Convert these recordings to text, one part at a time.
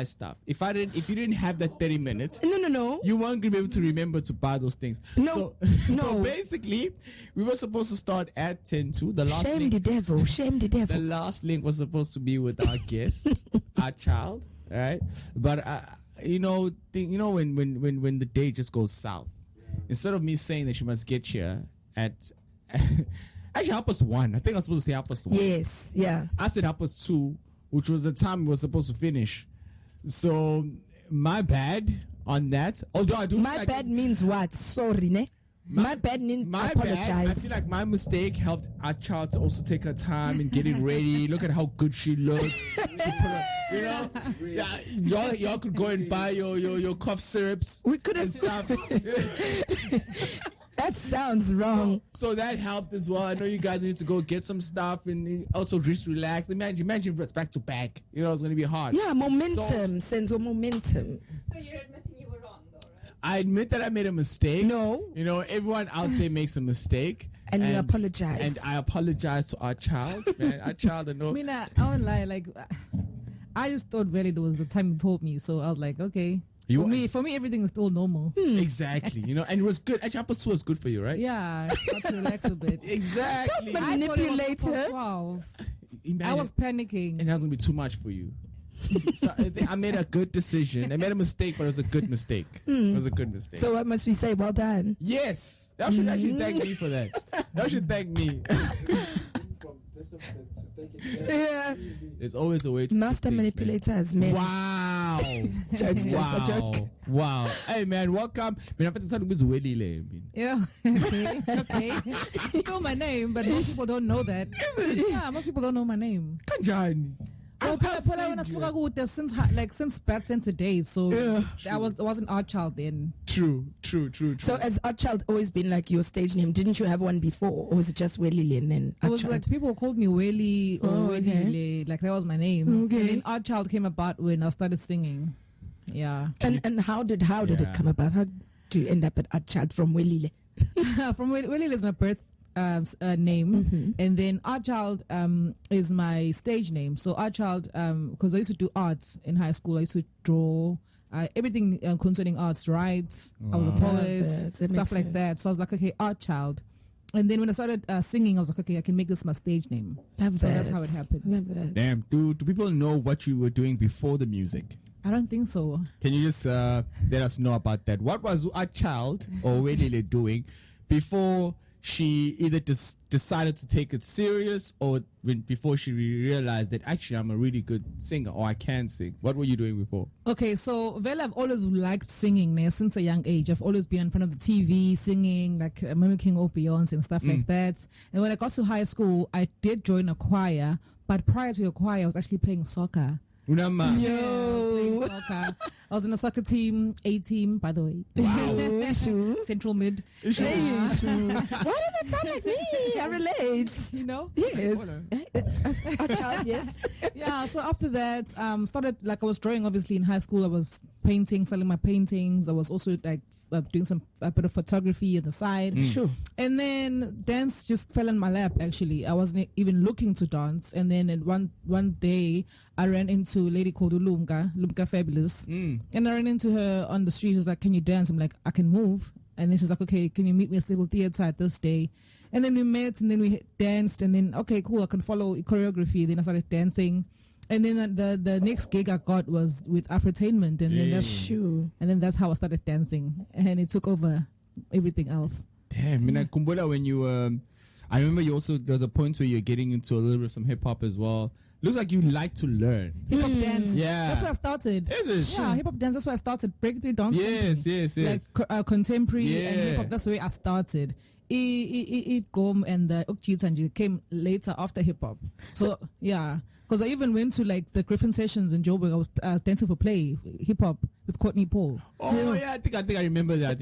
stuff. If you didn't have that 30 minutes, no, you weren't gonna be able to remember to buy those things. No. So basically, we were supposed to start at 10:02. The last shame link, the devil. the last link was supposed to be with our guest, Artchild, right? But when the day just goes south, instead of me saying that you must get here at actually 1:30. I think I was supposed to say 1:30. Yes, yeah. I said 2:30, which was the time we were supposed to finish. So my bad on that. Although I do. My bad means what? Sorry, ne? My bad means my apologize. Bad. I feel like my mistake helped our child to also take her time and getting ready. Look at how good she looks. Y'all could go and buy your cough syrups. We could have stuff. That sounds wrong. So that helped as well. I know you guys need to go get some stuff and also just relax. Imagine it's back to back. It's going to be hard. Yeah, momentum. Sense of momentum. So you're admitting you were wrong, though, right? I admit that I made a mistake. No. Everyone out there makes a mistake. And we apologize. And I apologize to our child. Man, our child, I know. I mean, I won't lie. Like, I just thought valid was the time you told me. So I was like, okay. For me, everything is still normal. Exactly, and it was good. Actually, 2 was good for you, right? Yeah, I got to relax a bit. Exactly. Don't manipulate her. 12. I was panicking. And that was going to be too much for you. So I think I made a good decision. I made a mistake, but it was a good mistake. It was a good mistake. So what must we say? Well done. Yes. Y'all should actually thank me for that. Y'all should thank me. Yeah. There's always a way to master manipulators, man. Wow. Jokes, a joke. Wow. Hey, man, welcome. Yeah. Okay. You know my name, but most people don't know that. Yeah, most people don't know my name. Kanjani. Since Bad Center days, so I wasn't Artchild then. True. So has Artchild always been like your stage name? Didn't you have one before, or was it just Welile and then Artchild? It was like people called me Welly or Welile, like that was my name. Okay. And then Artchild came about when I started singing. Yeah. And how did it come about? How do you end up at Artchild from Welile? From Welile is my birth name, and then Artchild is my stage name. So Artchild, because I used to do arts in high school, I used to draw everything concerning arts, writes. I was a poet, stuff like that. So I was like, okay, Artchild. And then when I started singing, I was like, okay, I can make this my stage name. So that's how it happened. Damn, do people know what you were doing before the music? I don't think so. Can you just let us know about that? What was Artchild or Welile doing before she either decided to take it serious or before she realized that actually I'm a really good singer or I can sing? What were you doing before? Okay, so I've always liked singing since a young age. I've always been in front of the TV singing, like mimicking Beyonce and stuff like that. And when I got to high school, I did join a choir, but prior to a choir, I was actually playing soccer. Yo. Soccer. I was in a soccer team, A team, by the way. Wow. Central mid. Why does it sound like me? I relate. Yes. It's a child, yes. Yeah, so after that, started, like I was drawing obviously in high school. I was painting, selling my paintings. I was also like doing a bit of photography on the side. Sure. And then dance just fell in my lap, actually. I wasn't even looking to dance. And then one day, I ran into a lady called Lumka Fabulous. And I ran into her on the street. She was like, can you dance? I'm like, I can move. And then she's like, okay, can you meet me at Stable Theatre at this day? And then we met, and then we danced. And then, okay, cool, I can follow choreography. Then I started dancing. And then the next gig I got was with Afritainment, and then that's how I started dancing, and it took over everything else. Damn, Kumbula, when you I remember you also, there was a point where you're getting into a little bit of some hip hop as well. Looks like you like to learn hip hop dance. Yeah, that's where I started. Is it? Yeah, hip hop dance. That's where I started. Breakthrough dance. Yes. Like contemporary and hip hop. That's where I started. It Gom and the Artchild came later after hip hop. So yeah, because I even went to like the Griffin sessions in Joburg. I was dancing for play hip hop with Courtney Paul. Oh yeah, I think I remember that.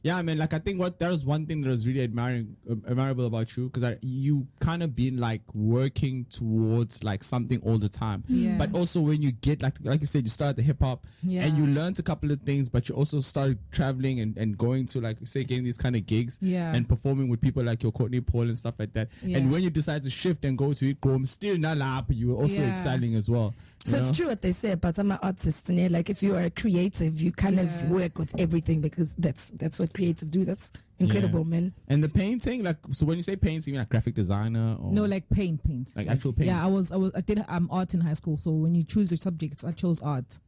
Yeah, man. Like I think that was one thing that was really admirable about you, because you kind of been like working towards like something all the time. Yeah. But also when you get like you said, you started the hip hop and you learned a couple of things, but you also started traveling and going to like say getting these kind of gigs and performing with people like your Courtney Paul and stuff like that. Yeah. And when you decide to shift and go to it, still not up, you were also excelling as well. So it's true what they say about some artists, and like if you are a creative, you kind of work with everything, because that's what creatives do. That's incredible, man. And the painting, like, so when you say painting, you mean like graphic designer or No, like paint, like actual paint? Yeah, I did art in high school. So when you choose your subjects, I chose art.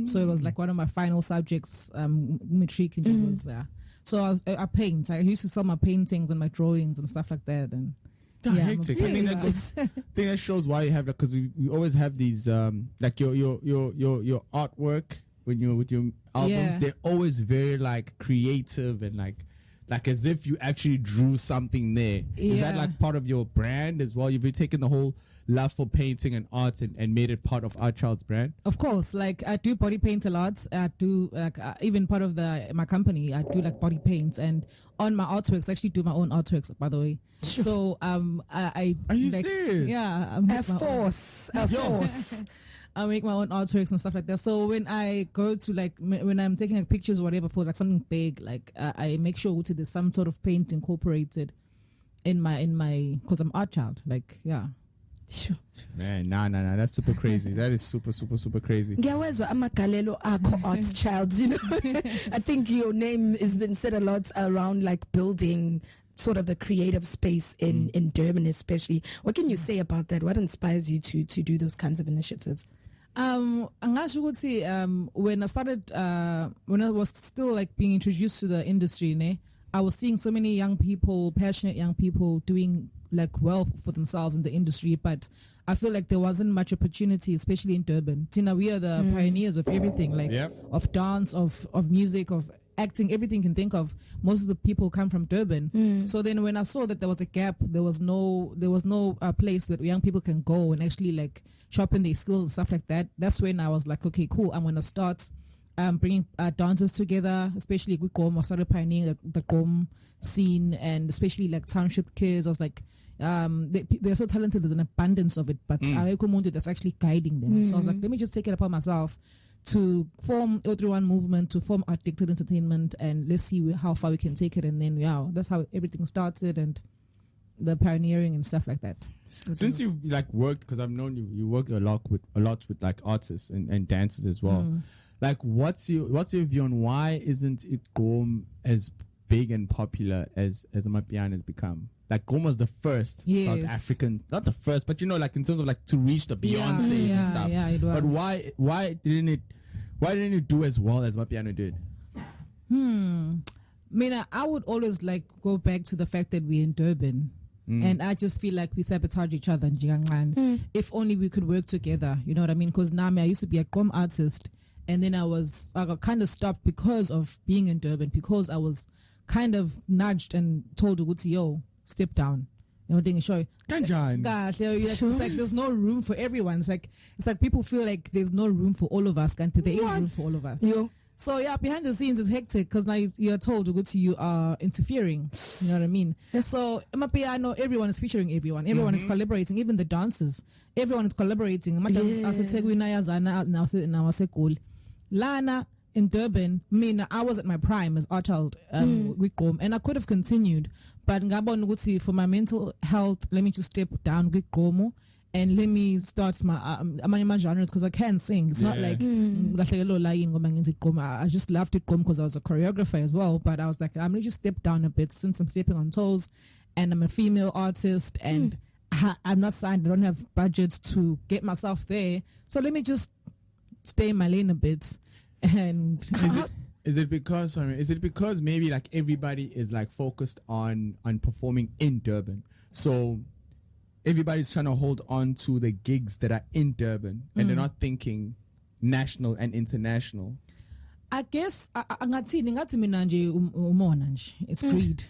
So it was like one of my final subjects. Matric was there. So I paint. I used to sell my paintings and my drawings and stuff like that. And hectic. I think that shows why you have that, because we always have these like your artwork when you're with your albums. They're always very like creative and like as if you actually drew something there. Is that like part of your brand as well? You've been taking the whole love for painting and art and made it part of Artchild's brand? Of course, like I do body paint a lot. I do like even part of my company, I do like body paints, and on my artworks, I actually do my own artworks, by the way. Sure. So I are you like, serious? Yeah, A force. I make my own artworks and stuff like that. So when I go to like when I'm taking like pictures or whatever for like something big, like I make sure there's some sort of paint incorporated in my because I'm Artchild. Like Sure. Man, nah, that's super crazy. That is super crazy. Ngiyawezwa amagalelo akho Artchild, you know. I think your name has been said a lot around like building sort of the creative space in Durban especially. What can you say about that? What inspires you to do those kinds of initiatives? Angasho ukuthi when I started when I was still like being introduced to the industry, I was seeing so many young people, passionate young people doing like well for themselves in the industry, but I feel like there wasn't much opportunity, especially in Durban. Tina, we are the pioneers of everything, like of dance, of music, of acting, everything you can think of. Most of the people come from Durban. So then when I saw that there was a gap, there was no place where young people can go and actually like sharpen their skills and stuff like that. That's when I was like, okay, cool, I'm gonna start bringing dancers together, especially with Gom. I started pioneering the Gom scene, and especially like township kids. I was like, they're so talented, there's an abundance of it, but I wanted that's actually guiding them. So I was like, let me just take it upon myself to form O31 movement, to form Addicted Entertainment, and let's see how far we can take it. And then that's how everything started, and the pioneering and stuff like that. Since you like worked, because I've known you work a lot with like artists and dancers as well. Like, what's your view on why isn't it Gom as big and popular as Amapiano has become? Like, Gom was the first South African, not the first, but like in terms of like to reach the Beyoncés and stuff. Yeah, it was. But why didn't it do as well as Amapiano did? I would always like go back to the fact that we're in Durban. And I just feel like we sabotage each other. If only we could work together, you know what I mean? Because I used to be a Gom artist, and then I got kind of stopped because of being in Durban, because I was kind of nudged and told to yo, step down. You know, it's like there's no room for everyone. It's like people feel like there's no room for all of us. There is room for all of us. So behind the scenes it's hectic, because now you're told you are interfering. You know what I mean? So I know everyone is featuring everyone. Everyone is collaborating, even the dancers. Everyone is collaborating. Lana in Durban, I was at my prime as Artchild with Gom, and I could have continued, but for my mental health, let me just step down with Gom and let me start my genres, because I can sing. It's not like I just loved it because I was a choreographer as well, but I was like, I'm gonna just step down a bit since I'm stepping on toes, and I'm a female artist, and I'm not signed. I don't have budgets to get myself there, so let me just stay in my lane a bit. And is it because maybe like everybody is like focused on performing in Durban, so everybody's trying to hold on to the gigs that are in Durban, and they're not thinking national and international? I guess it's greed.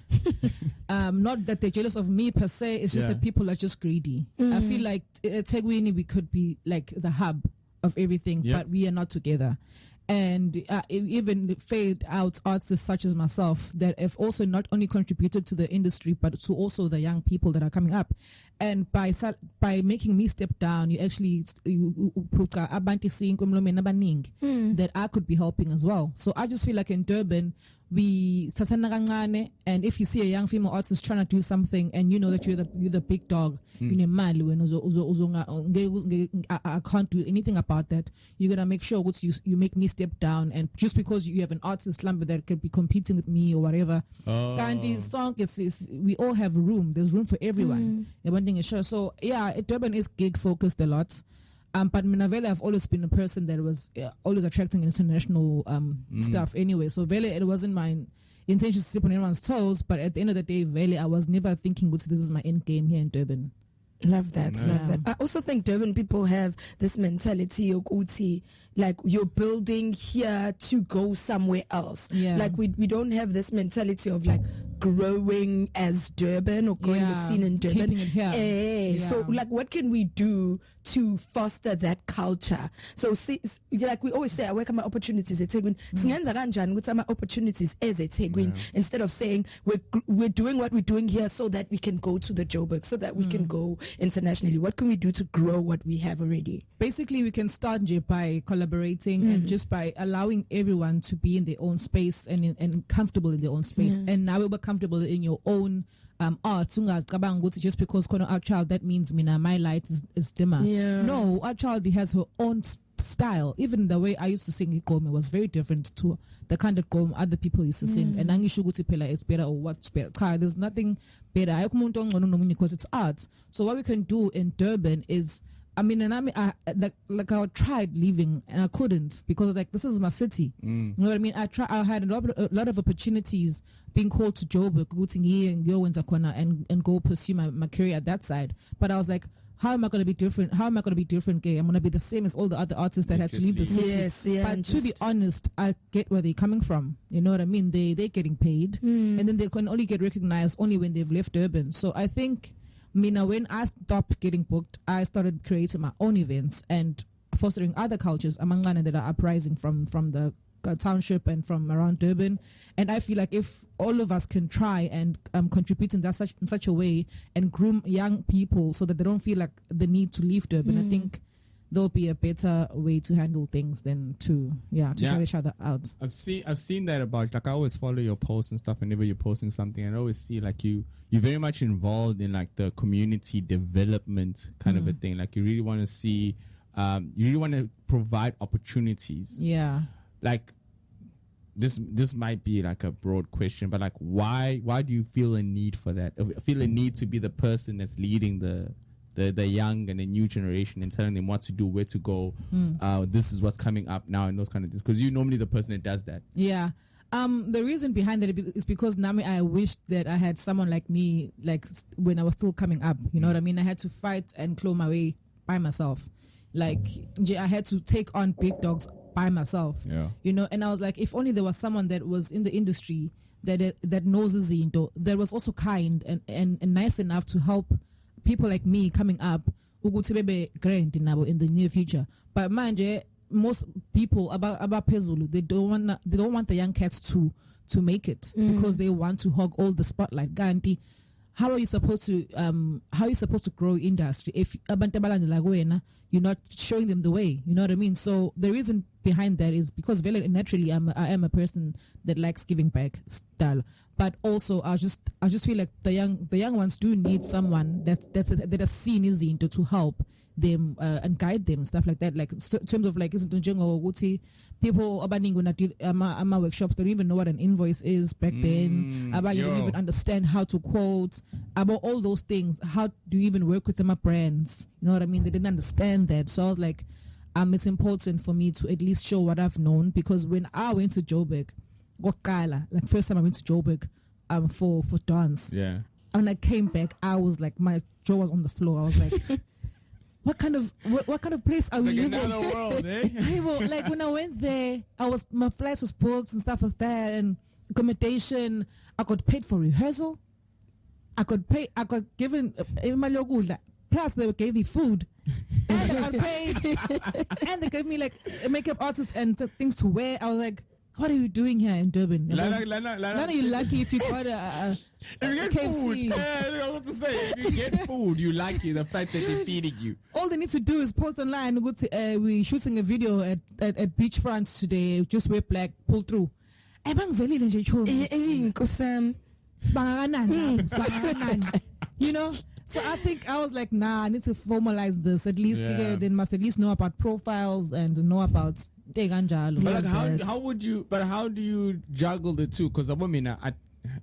Not that they're jealous of me per se, it's just that people are just greedy. I feel like Tegwini, we could be like the hub of everything, but we are not together. And even fade out artists such as myself that have also not only contributed to the industry but to also the young people that are coming up. And by making me step down, you actually put that I could be helping as well. So I just feel like in Durban, and if you see a young female artist trying to do something and you know that you're the big dog, I can't do anything about that, you're gonna make sure you make me step down. And just because you have an artist lumber that could be competing with me or whatever, and this song is we all have room. There's room for everyone. So yeah, Durban is gig focused a lot. But Minavela, I've always been a person that was always attracting international stuff anyway. So Vele, it wasn't my intention to step on anyone's toes, but at the end of the day, Vele, I was never thinking, this is my end game here in Durban. Love that, love that. I also think Durban people have this mentality of Uti, like you're building here to go somewhere else. Yeah. Like we don't have this mentality of like growing as Durban or growing the scene in Durban. Keeping it here. So like what can we do to foster that culture? So see, like we always say, I work on my opportunities at Tegwin. My opportunities as at Tegwin, instead of saying we're doing what we're doing here so that we can go to the Joburg, so that we can go internationally. What can we do to grow what we have already? Basically, we can start by collaborating and just by allowing everyone to be in their own space and comfortable in their own space. And now we're comfortable in your own art. Just because Artchild, that means my light is dimmer. No, Artchild has her own style. Even the way I used to sing Gome was very different to the kind of Gome other people used to sing. And Angishuguti Pela is better or what's better. There's nothing better because it's art. So what we can do in Durban is, I I tried leaving and I couldn't because this is my city. You know what I mean? I had a lot of opportunities being called to Joburg, and go pursue my career at that side. But I was like, how am I going to be different? How am I going to be different gay? I'm going to be the same as all the other artists that had to leave the city. But to be honest, I get where they're coming from. You know what I mean? They're getting paid. And then they can only get recognized only when they've left Durban. So I think, when I stopped getting booked, I started creating my own events and fostering other cultures among that are uprising from the township and from around Durban. And I feel like if all of us can try and contribute in such a way and groom young people so that they don't feel like the need to leave Durban, I think there'll be a better way to handle things than to shout each other out. I've seen that about, like, I always follow your posts and stuff whenever you're posting something, and I always see like you're very much involved in like the community development kind of a thing. Like you really want to see, you really want to provide opportunities. Yeah. Like this might be like a broad question, but like why do you feel a need for that? Feel a need to be the person that's leading the young and the new generation and telling them what to do, where to go, this is what's coming up now, and those kind of things, because you're normally the person that does that. Yeah. The reason behind that is because Nami, I wished that I had someone like me, like when I was still coming up, you know what I mean? I had to fight and claw my way by myself. Like I had to take on big dogs by myself, you know, and I was like, if only there was someone that was in the industry that knows Zinto, that was also kind and nice enough to help people like me coming up in the near future. But manje, most people about Pezulu, they don't want the young cats to make it because they want to hog all the spotlight. Ganti, how are you supposed to grow industry if you're not showing them the way? You know what I mean? So the reason behind that is because very naturally I am a person that likes giving back style. But also I just feel like the young ones do need someone that has seen Izinto to help them and guide them, stuff like that. Like in terms of like people about my workshops don't even know what an invoice is back then. About you don't even understand how to quote, about all those things. How do you even work with them brands? You know what I mean? They didn't understand that. So I was like, it's important for me to at least show what I've known, because when I went to Joburg, like first time I went to Joburg for dance. Yeah. And I came back, I was like, my jaw was on the floor. I was like, what kind of place are we living? Another world, eh? Like when I went there, my flights was booked and stuff like that, and accommodation. I got paid for rehearsal. I got given Plus, they gave me food. And I paid. And they gave me like a makeup artist and things to wear. I was like, what are you doing here in Durban? Lana, you're lucky if you got a if you get KFC. food. Yeah, I was about to say, if you get food, you like it, the fact that they're feeding you. All they need to do is post online. Go to, we're shooting a video at beachfront today. Just wear black, pull through. You know? So I think I was like, nah, I need to formalize this. At least they must at least know about profiles and know about Teganjalo. But like, how do you juggle the two? Because women are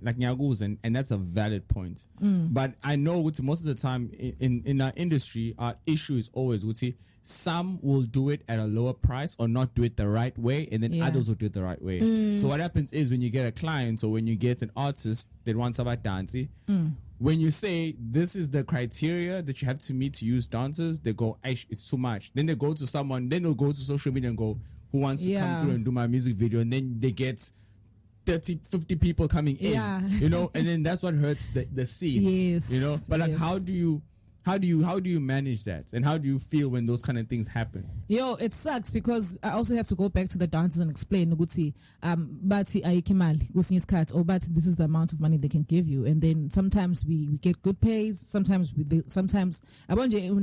like Nyaguz, and that's a valid point. But I know most of the time in our industry, our issue is always some will do it at a lower price or not do it the right way, and then others will do it the right way. So what happens is when you get a client or when you get an artist that wants about dancing, when you say this is the criteria that you have to meet to use dancers, they go, it's too much. Then they go to someone, then they'll go to social media and go, who wants to come through and do my music video? And then they get 30, 50 people coming in, you know, and then that's what hurts the scene, you know. But like, how do you manage that, and how do you feel when those kind of things happen? Yo, it sucks because I also have to go back to the dancers and explain, but this is the amount of money they can give you, and then sometimes we get good pays, sometimes when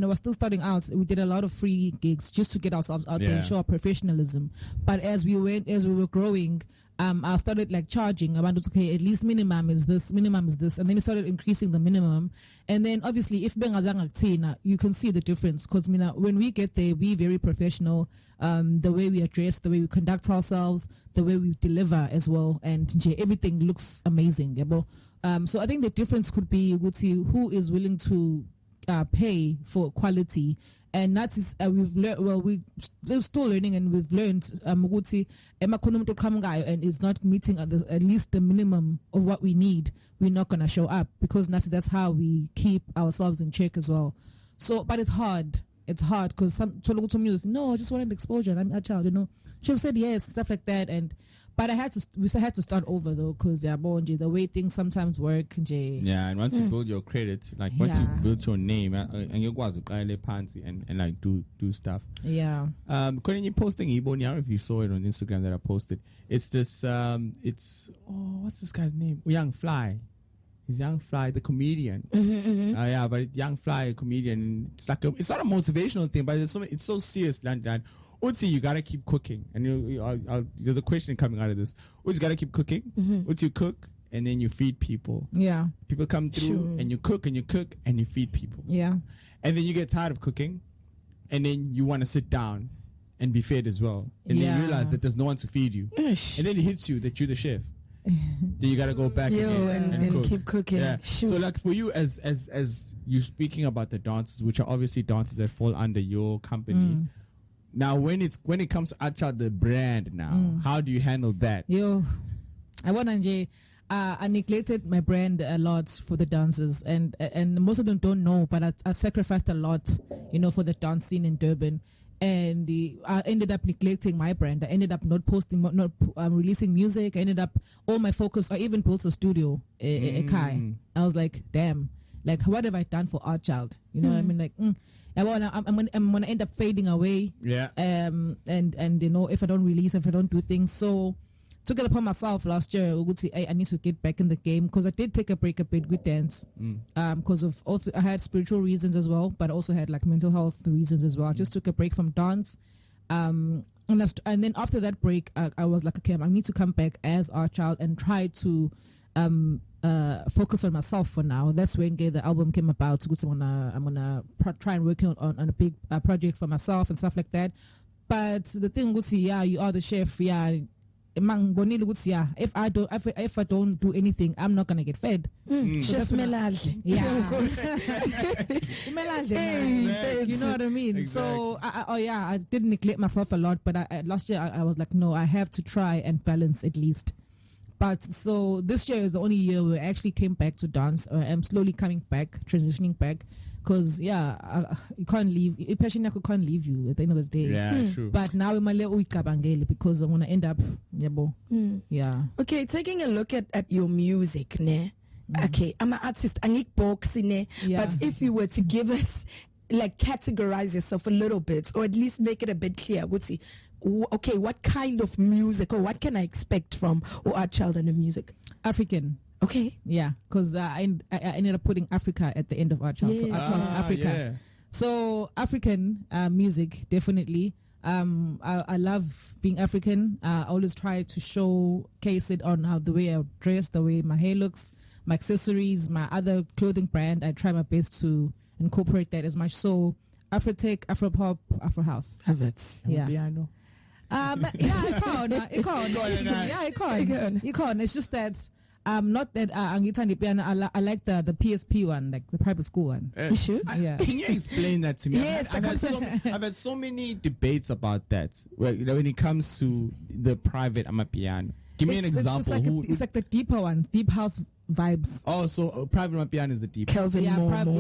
I was still starting out, we did a lot of free gigs just to get ourselves out there and show our professionalism. But as we were growing, I started like charging. I wanted to pay at least minimum is this, and then we started increasing the minimum. And then obviously, if you can see the difference because when we get there, we very professional. The way we address, the way we conduct ourselves, the way we deliver as well, and everything looks amazing. So I think the difference could be who is willing to pay for quality. And that is we've learned. Well, we're still learning, and we've learned and is not meeting at least the minimum of what we need. We're not gonna show up because that's how we keep ourselves in check as well. So, but it's hard. It's hard because some music. No, I just wanted exposure. I'm Artchild, you know. She have said yes, stuff like that, but we had to start over though, because the way things sometimes work. Yeah, and once you build your credit, like once you build your name, and you go and like do stuff. Yeah. Couldn't you posting Iboni? I don't know if you saw it on Instagram that I posted. It's this. What's this guy's name? Young Fly. He's Young Fly, the comedian. But Young Fly, a comedian. It's like it's not a motivational thing, but it's so serious, that. Uti, you gotta keep cooking, and there's a question coming out of this. Uti, you gotta keep cooking. Uti, you cook, and then you feed people. Yeah, people come through, and you cook, and you feed people. Yeah, and then you get tired of cooking, and then you want to sit down and be fed as well, and then you realize that there's no one to feed you, and then it hits you that you're the chef. Then you gotta go back and cook. Keep cooking. Yeah. So like for you, as you speaking about the dances, which are obviously dances that fall under your company. Now, when it comes to Artchild, the brand now, how do you handle that? Yo, I neglected my brand a lot for the dancers, and most of them don't know, but I sacrificed a lot, for the dance scene in Durban. And I ended up neglecting my brand. I ended up not posting, not releasing music. I ended up all my focus. I even built a studio, Kai. I was like, damn, like what have I done for Artchild? You know what I mean? Like, I'm gonna end up fading away. Yeah. And if I don't release, if I don't do things, so took it upon myself last year. I need to get back in the game because I did take a break a bit with dance. Because of also I had spiritual reasons as well, but also had like mental health reasons as well. I just took a break from dance. And then after that break, I was like, okay, I need to come back as Artchild and try to focus on myself for now. That's when the album came about. I'm gonna try and work on a big project for myself and stuff like that. But the thing is, you are the chef. If I don't do anything, I'm not gonna get fed. Chef Melage. You know what I mean? Exactly. So I did neglect myself a lot, but last year I was like, no, I have to try and balance at least. But so this year is the only year where I actually came back to dance. I'm slowly coming back, transitioning back. Because, you can't leave. Passion can't leave you at the end of the day. Yeah, true. But now I'm going to because I'm going to end up. Yeah. Okay, taking a look at your music, ne? Okay, I'm an artist. I need boxing, Yeah. but if you were to give us, like, categorize yourself a little bit, or at least make it a bit clear, would see, okay, what kind of music, or what can I expect from Artchild and the music? African. Okay. Yeah, because I ended up putting Africa at the end of Artchild. So Yes. Artchild Africa. Yeah. So African music, definitely. I love being African. I always try to showcase it on how the way I dress, the way my hair looks, my accessories, my other clothing brand. I try my best to incorporate that as much. So Afrotech, Afropop, Afro House. Have it. Yeah. Piano. Yeah, it can't. Yeah, it can't. You can't. It's just that not that angithandi piano. I like the PSP one, like the private school one. You sure? Yeah. Can you explain that to me? Yes, I've had so many debates about that. Well, when it comes to the private Amapiano. Give me an example. It's like the deeper one, deep house vibes. Oh, so private Amapiano is the deep. Kelvin Yeah, Moore, private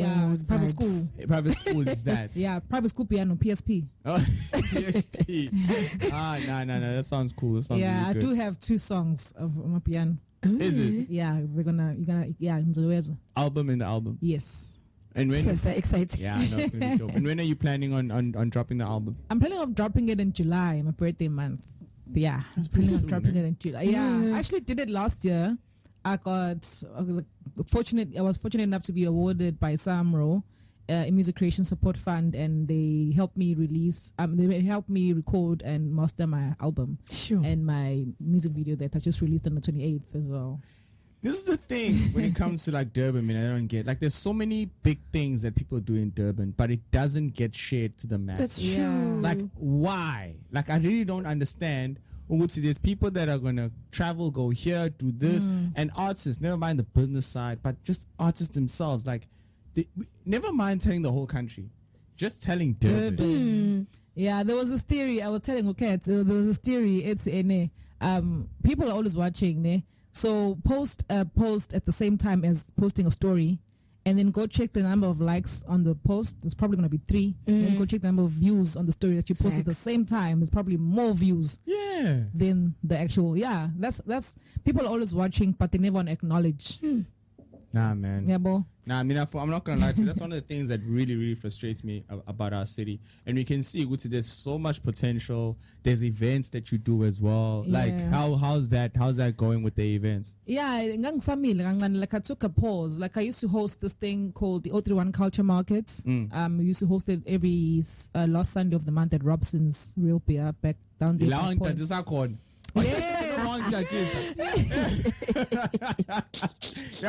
vibes. school. Private school is that. Yeah, private school piano, PSP. Oh, PSP. No. That sounds cool. That sounds Yeah, really I good. do have 2 songs of my piano. Is it? Yeah, you're gonna, Nzolwezo. Album in the album. Yes. And when? So exciting. Yeah, I know it's gonna be dope. And when are you planning on dropping the album? I'm planning on dropping it in July, my birthday month. Yeah, I'm planning on soon, dropping eh? it in July. Yeah, I actually did it last year. I was fortunate enough to be awarded by Samro, a music creation support fund, and they helped me release. They helped me record and master my album Sure. and my music video that I just released on the 28th as well. This is the thing when it comes to like Durban, man. I don't get like there's so many big things that people do in Durban, but it doesn't get shared to the masses. That's Yeah. true. Like why? Like I really don't understand. There's people that are gonna travel, go here, do this, and artists. Never mind the business side, but just artists themselves. Like, never mind telling the whole country, just telling Durban. Yeah, there was this theory. I was telling there was this theory. It's in people are always watching. Ne? So post at the same time as posting a story, and then go check the number of likes on the post. There's probably going to be 3. And then go check the number of views on the story that you posted at the same time. There's probably more views Yeah. than the actual. Yeah, that's people are always watching, but they never want to acknowledge. Nah, man. Yeah, bo. Nah, I mean, I'm not gonna lie to you. That's one of the things that really, really frustrates me about our city. And we can see, there's so much potential. There's events that you do as well. Like, Yeah. how's that going with the events? Yeah, like I took a pause. Like I used to host this thing called the 031 Culture Markets. We used to host it every last Sunday of the month at Robson's Real Beer back down there. Long Point. Yes. Wrong judges. Yeah,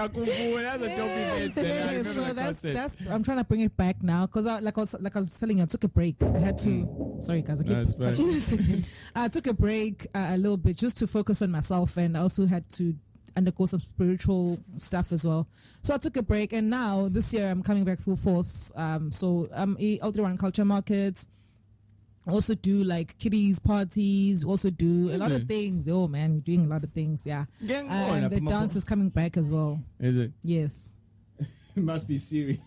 cool. That's a dope event. man. I Yeah, remember so that that's concept. I'm trying to bring it back now because I was telling you, I took a break. I had to. Sorry, guys, I keep That's fine. touching. I took a break a little bit just to focus on myself, and I also had to undergo some spiritual stuff as well. So I took a break, and now this year I'm coming back full force. So I'm out around culture markets. Also do like kiddies parties. Also do a lot of things. Oh man, we're doing a lot of things. Yeah, Gang on, and the Apamako. dance is coming back as well. Is it? Yes. It must be serious.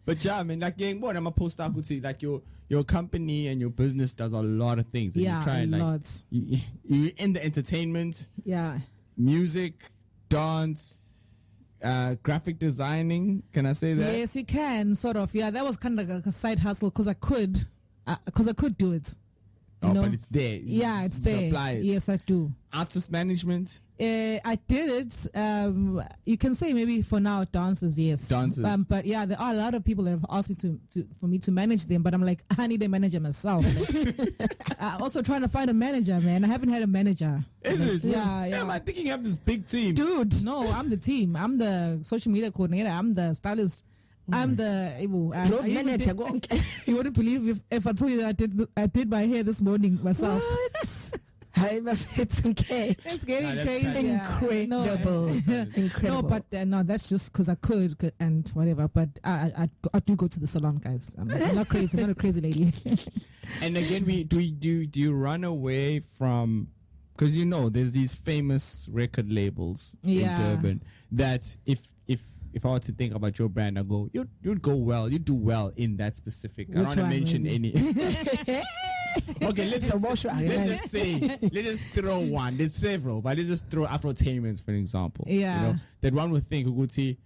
But yeah, I mean, like gang one, I'm a post out like your company and your business does a lot of things. And Yeah, you try a and, like, lot. you in the entertainment, Yeah. music, dance, graphic designing. Can I say that? Yes, you can sort of. Yeah, that was kind of like a side hustle because I could do it. You Oh, know? but it's there. Yeah, it's there. Suppliers. Yes, I do. Artist management. I did it. You can say maybe for now dancers, yes. Dancers. But yeah, there are a lot of people that have asked me for me to manage them. But I'm like, I need a manager myself. I'm also trying to find a manager, man. I haven't had a manager. Is it? Yeah, yeah. Am I thinking you have this big team? Dude, no, I'm the team. I'm the social media coordinator. I'm the stylist. I'm the Road manager. You wouldn't believe if I told you that I did my hair this morning myself. Hi, it's okay. It's getting that's crazy. kind of incredible. Incredible. No, but no, that's just because I could and whatever. But I do go to the salon, guys. I'm not crazy. I'm not a crazy lady. And again, do you run away from? Because there's these famous record labels in Durban that if I were to think about your brand, I go, you'd go well, you do well in that specific. I don't want to mention any. Okay, let's So just, what let's just say, let's just throw one. There's several, but let's just throw Afrotainment for an example. Yeah. You know, that one would think, Uguti,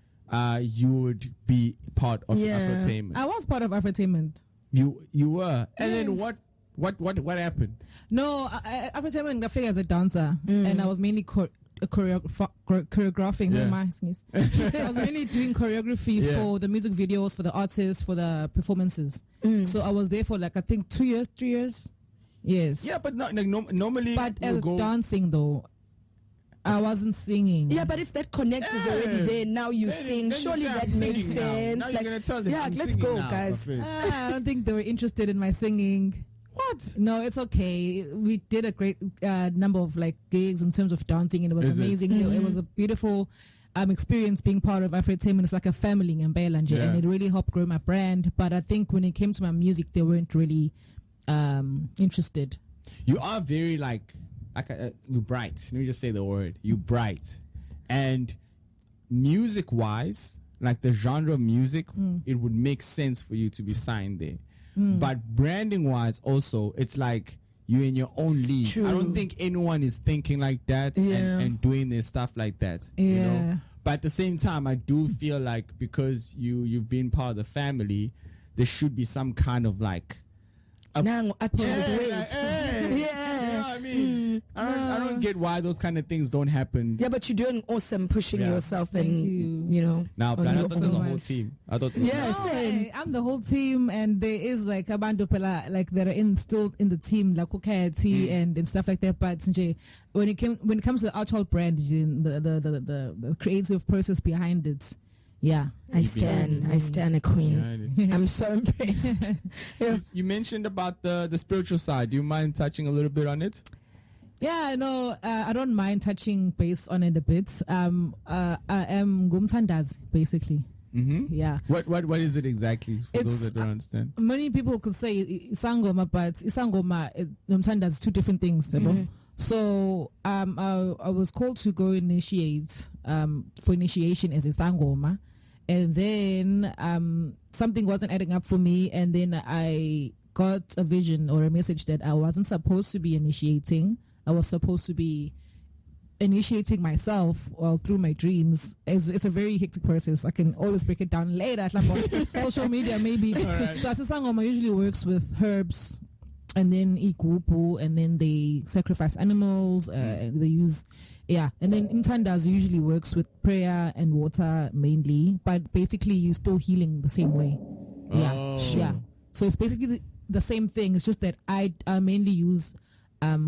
you would be part of Afrotainment. I was part of Afritainment. You were. And then Yes. what happened? No, Afritainment got figured as a dancer, and I was mainly choreographing. Yeah. I was mainly doing choreography for the music videos, for the artists, for the performances. So I was there for like I think 2 years, 3 years. Yes. Yeah, but not like normally. But we'll as go, dancing though, I wasn't singing. Yeah, but if that connect is already there, now you sing. then you Surely say, I'm that makes singing now. sense. Now you're gonna tell them, yeah, I'm let's singing go, now, guys. Buffett. I don't think they were interested in my singing. What? No, it's okay. We did a great number of like gigs in terms of dancing, and it was Is it? amazing. It was a beautiful experience being part of Afritainment. It's like a family in Mbela, Yeah. and it really helped grow my brand. But I think when it came to my music, they weren't really interested. You are very like you bright. Let me just say the word. You bright, and music wise, like the genre of music, it would make sense for you to be signed there. But branding wise, also, it's like you're in your own league. True. I don't think anyone is thinking like that Yeah. and doing their stuff like that. You know? Yeah. But at the same time, I do feel like because you've been part of the family, there should be some kind of like Now, Artchild, wait. like, hey. Yeah. You know what I mean? I don't get why those kind of things don't happen. Yeah, but you're doing awesome, pushing Yeah. yourself, Thank and you. know. Now, on but I your thought this was the own. whole team. I thought. Yeah, No, same. I'm the whole team, and there is like a band of people like that are still in the team, like Ukayati and stuff like that. But nje, when it comes to the Artchild brand, the creative process behind it, yeah, I stand a queen. I'm so impressed. Yeah. You mentioned about the spiritual side. Do you mind touching a little bit on it? Yeah, no, I don't mind touching base on it a bit. I am Gumtandas, basically. Mm-hmm. Yeah. What is it exactly for It's, those that don't understand? Many people could say Isangoma, but Isangoma, Gumtandas, two different things. Mhm. So I was called to go initiate for initiation as a Sangoma, and then something wasn't adding up for me, and then I got a vision or a message that I wasn't supposed to be initiating. I was supposed to be initiating myself through my dreams. It's a very hectic process. I can always break it down later, like on social media maybe. Alright. So Sangoma usually works with herbs, and then ikupu, and then they sacrifice animals. They use, and then Mtandas usually works with prayer and water mainly, but basically you're still healing the same way. Oh. Yeah. So it's basically the same thing. It's just that I mainly use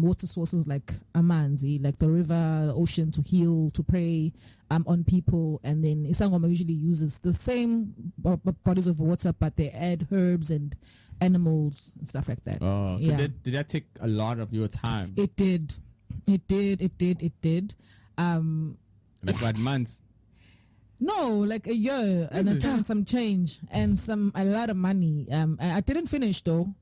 water sources like Amanzi, like the river, the ocean, to heal, to pray on people. And then Isangoma usually uses the same bodies of water, but they add herbs and animals and stuff like that. Oh, so Yeah. did that take a lot of your time? It did. Like what months? No, like a year and it? some change and a lot of money. I didn't finish though.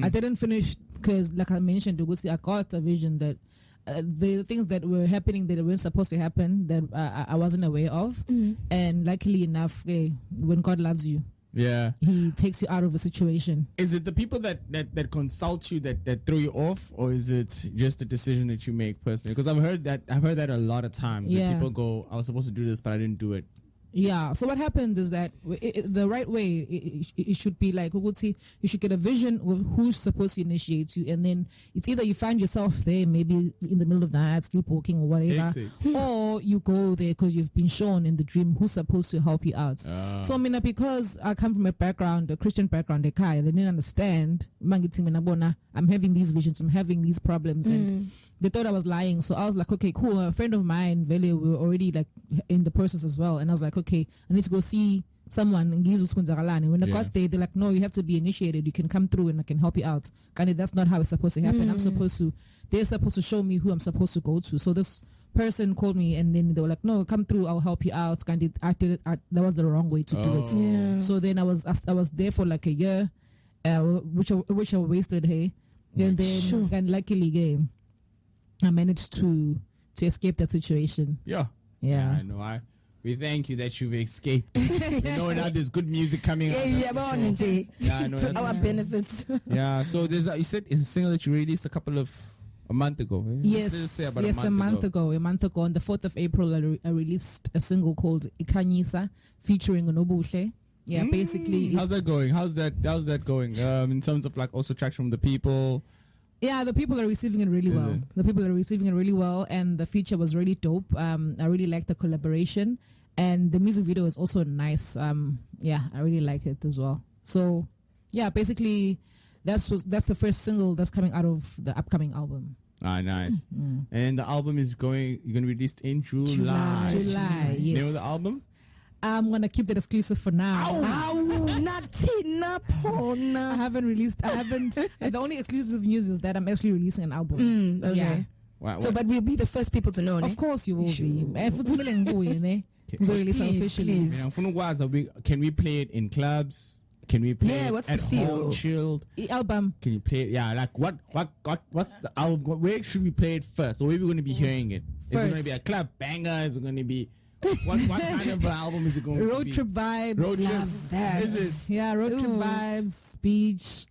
I didn't finish because, like I mentioned, I got a vision that the things that were happening that weren't supposed to happen that I wasn't aware of. And luckily enough, when God loves you, Yeah. He takes you out of a situation. Is it the people that consult you that throw you off, or is it just the decision that you make personally? Because I've heard that a lot of times. That Yeah. people go, I was supposed to do this, but I didn't do it. Yeah. So what happens is that the right way, it should be like, you should get a vision of who's supposed to initiate you. And then it's either you find yourself there, maybe in the middle of the night, sleepwalking or whatever, Hectic. or you go there because you've been shown in the dream who's supposed to help you out. So I mean, because I come from a Christian background, they didn't understand. I'm having these visions, I'm having these problems, and they thought I was lying. So I was like, okay, cool. A friend of mine, Vele, we were already like in the process as well. And I was like, okay, I need to go see someone. And when I got there, they're like, no, you have to be initiated. You can come through and I can help you out. Kandi, that's not how it's supposed to happen. They're supposed to show me who I'm supposed to go to. So this person called me and then they were like, no, come through, I'll help you out. Kandi, I did it. That was the wrong way to do it. Yeah. So then I was there for like a year, which I wasted, hey. And then, and luckily, I managed to escape that situation. Yeah. Yeah. I know. We thank you that you've escaped. You know now there's good music coming out. Yeah, Yeah, no, to that's our for sure. benefits. Yeah, so there's you said it's a single that you released a month ago. Eh? Yes, Let's say about yes, a month ago. A month ago, on the 4th of April, I released a single called Ikanyisa featuring Onobuhle. Yeah, basically. How's that going? How's that going? In terms of like also traction from the people. Yeah, the people are receiving it really well. The people are receiving it really well, and the feature was really dope. I really like the collaboration, and the music video is also nice. Yeah, I really like it as well. So, yeah, basically, that's the first single that's coming out of the upcoming album. Ah, nice. And the album is you're gonna be released in July. July, yes. Name of the album? I'm gonna keep that exclusive for now. I haven't released. The only exclusive news is that I'm actually releasing an album. Okay. Yeah. Wow, So, but we'll be the first people to know. Of course you will be. Please. Can we play it in clubs? Can we play Yeah, it what's at the feel? home, chilled? Album. Can you play it? Yeah, like what's the album? Where should we play it first? Or where are we going to be hearing it? Is it going to First. be a club banger? Is it going to be what kind of album is it going to be? Road trip vibes. Road trip. Love that. Is it? Yeah, road trip vibes, beach.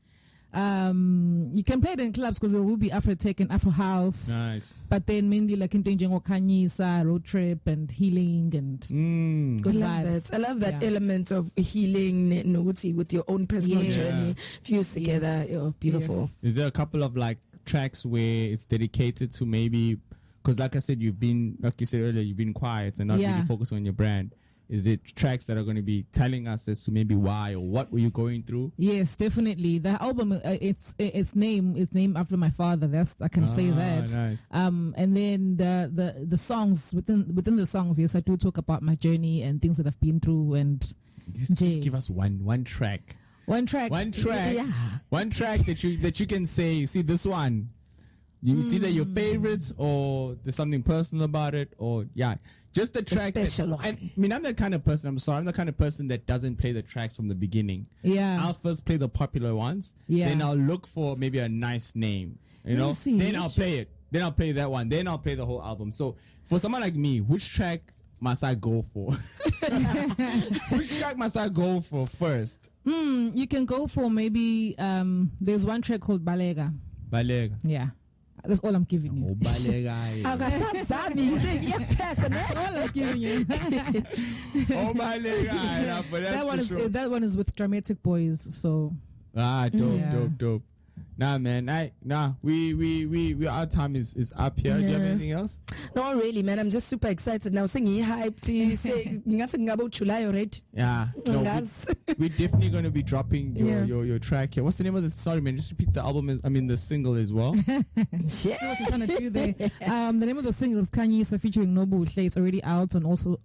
You can play it in clubs because there will be Afro tech and Afro house. Nice. But then mainly like in Kanyisa, road trip and healing and good vibes. I love that Yeah. element of healing Noguti with your own personal Yes. journey fused together. Yes. Oh, beautiful. Yes. Is there a couple of like tracks where it's dedicated to maybe, because like I said, like you said earlier, you've been quiet and not really Yeah. focusing on your brand. Is it tracks that are going to be telling us as to maybe why or what were you going through? Yes, definitely. The album, its name is named after my father. I can say that. Nice. And then the songs within the songs, yes, I do talk about my journey and things that I've been through. And Just give us one track. one track, Yeah. One track that you can say, see this one. It's either your favorites or there's something personal about it, or just the track. special one. I mean, I'm the kind of person. I'm sorry, I'm the kind of person that doesn't play the tracks from the beginning. Yeah. I'll first play the popular ones. Yeah. Then I'll look for maybe a nice name. You Let me know. see. Then I'll play it. Then I'll play that one. Then I'll play the whole album. So for someone like me, which track must I go for? Which track must I go for first? You can go for maybe there's one track called Balega. Balega. Yeah. That's all I'm giving you. Oh, Balega. That's all I'm giving you. Oh, Balega. But that's that one for is sure. that one is with Dramatic Boys. So Dope, Yeah. dope. Nah, man. We our time is up here. Do you have Yeah. anything else? No, really, man. I'm just super excited now. Saying hyped. You say about July already? Yeah. No, Yes. we're definitely going to be dropping your track here. What's the name of the? Sorry, man. Just repeat the album. The single as well. see what you're trying to do there. The name of the single is Kanyisa featuring Nobu Uhle. It's already out on also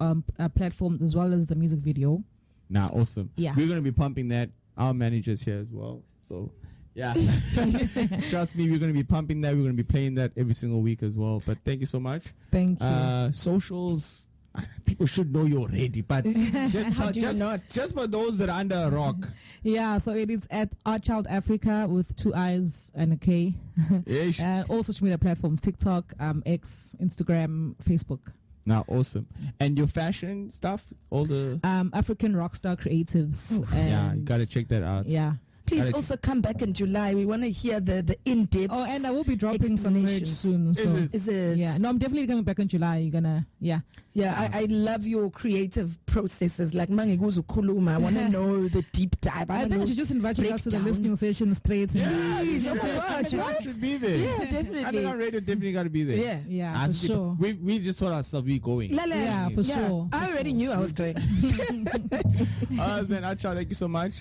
platforms as well as the music video. Nah, awesome. Yeah. We're going to be pumping that. Our manager's here as well. So, yeah. Trust me, we're going to be pumping that. We're going to be playing that every single week as well. But thank you so much. Thank you. Socials, people should know you already. But How do you not? just for those that are under a rock. Yeah, so it is at Artchild Afrika with 2 I's and a K. Ish. All social media platforms: TikTok, X, Instagram, Facebook. Now, awesome. And your fashion stuff, all the African Rockstar Creatives. yeah, and you gotta check that out. Yeah. Please Gotta- also come back in July. We want to hear the in-depth. Oh, and I will be dropping some merch explanations. soon. So Is it? yeah, no, I'm definitely coming back in July. You're gonna, yeah. Yeah, I love your creative processes. Like Mangiguzu Kuluma. I want to know the deep dive. I think I should just invite you guys to the breakdown. listening session straight. Please, oh my gosh, I what? should be there. Yeah, definitely. Underground Radio definitely gotta be there. Yeah. Yeah, As for sure. We just told ourselves we going. Lala. Yeah, for sure. I already knew I was going. Man, Artchild, thank you so much.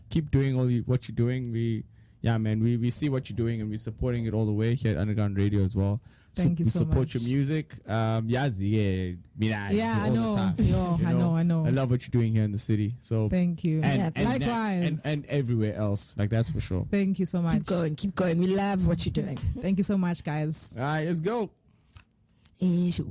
Keep doing what you're doing. We see what you're doing and we're supporting it all the way here at Underground Radio as well. Thank you we so support much. your music. Yeah, I all know. the time. Yo, You I know. I love what you're doing here in the city. So Thank you. Yeah, likewise. and everywhere else. Like that's for sure. Thank you so much. Keep going. We love what you're doing. Thank you so much, guys. All right, let's go. Issue.